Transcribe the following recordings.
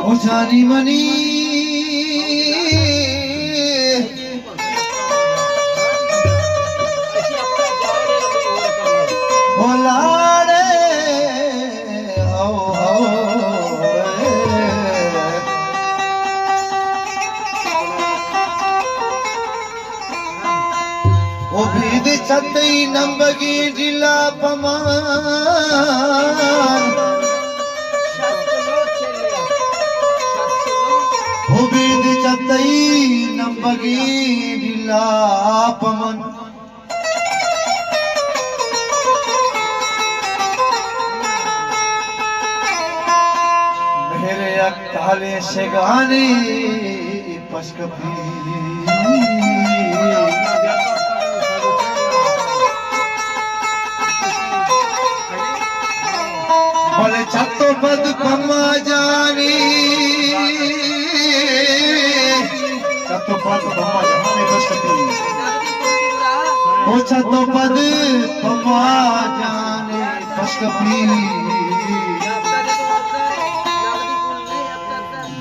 ओ जानी मनी ओ लाड़े हो ओ भीद छतई नंबगी जिला पमान ओ भीद छतई नंबगी जिला पमन मेरे अक्ताले से गाने पशकपी बोले छतो पद पम्मा जानी छतो पद पम्मा जानी पशकपी ओ छतो पद पम्मा जाने पशकपी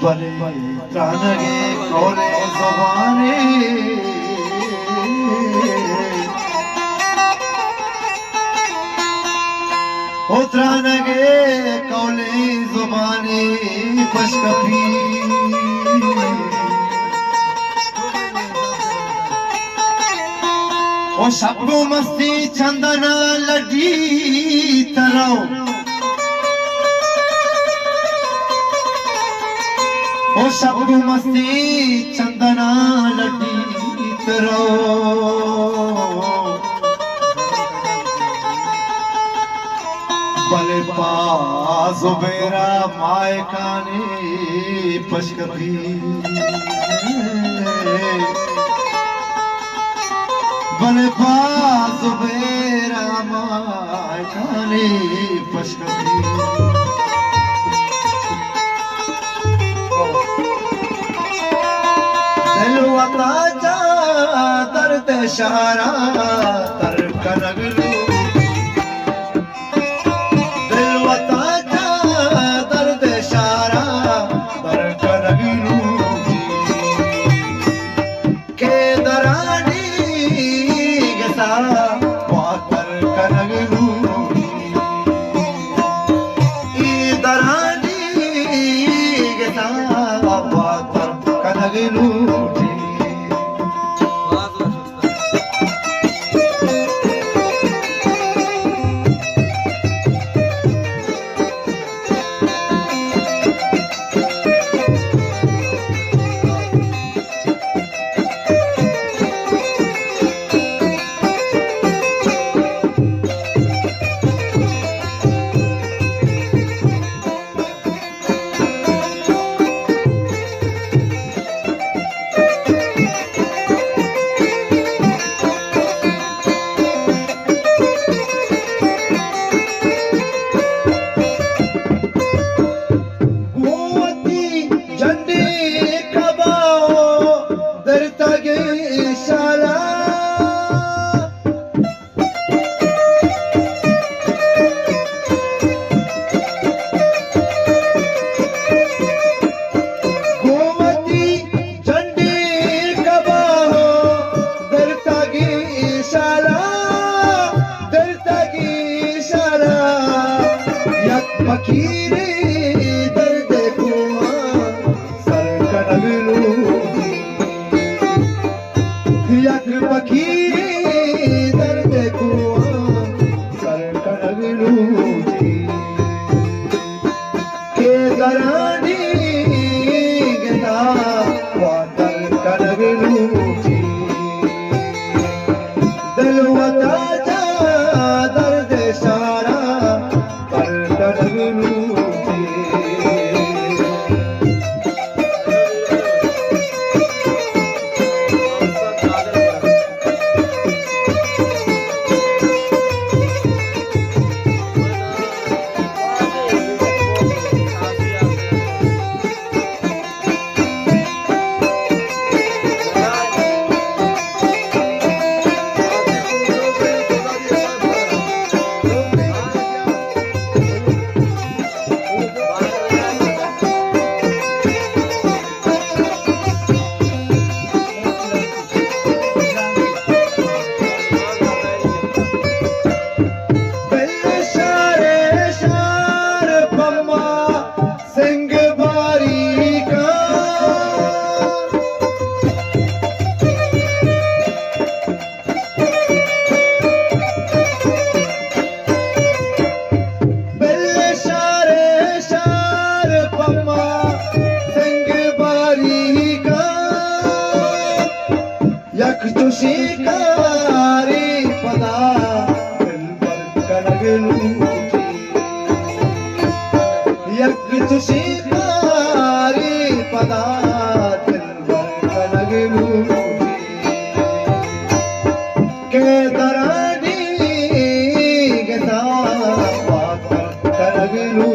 बले त्रानगे कोले ज़बाने ओ त्रानगे कोले ज़बाने पशकपी ओ शब्दों मस्ती चंदना लड़ी तराओ ओ शब्दों मस्ती चंदना लड़ी तराओ बले पास बेरा माय काने पशकपी बले पास बेरा माय काने पशकपी दिलवता जा दर्द शहरा तर कनगलू दिलवता जा दर्द शहरा तर कनगलू के दरानी गसा वातर कनगलू ई दरानी गसा वातर कनगलू फकीरे दर्द कुआं सर कनगलू यक फकीरे दर्द कुआं सर कनगलू के दरानी गदा वातर कनगलू दिलवता जा दर्द सारा कर कनगलू यक शिकारी पदा दिलबर कनगलू के दरानी गता पाकर कनगलू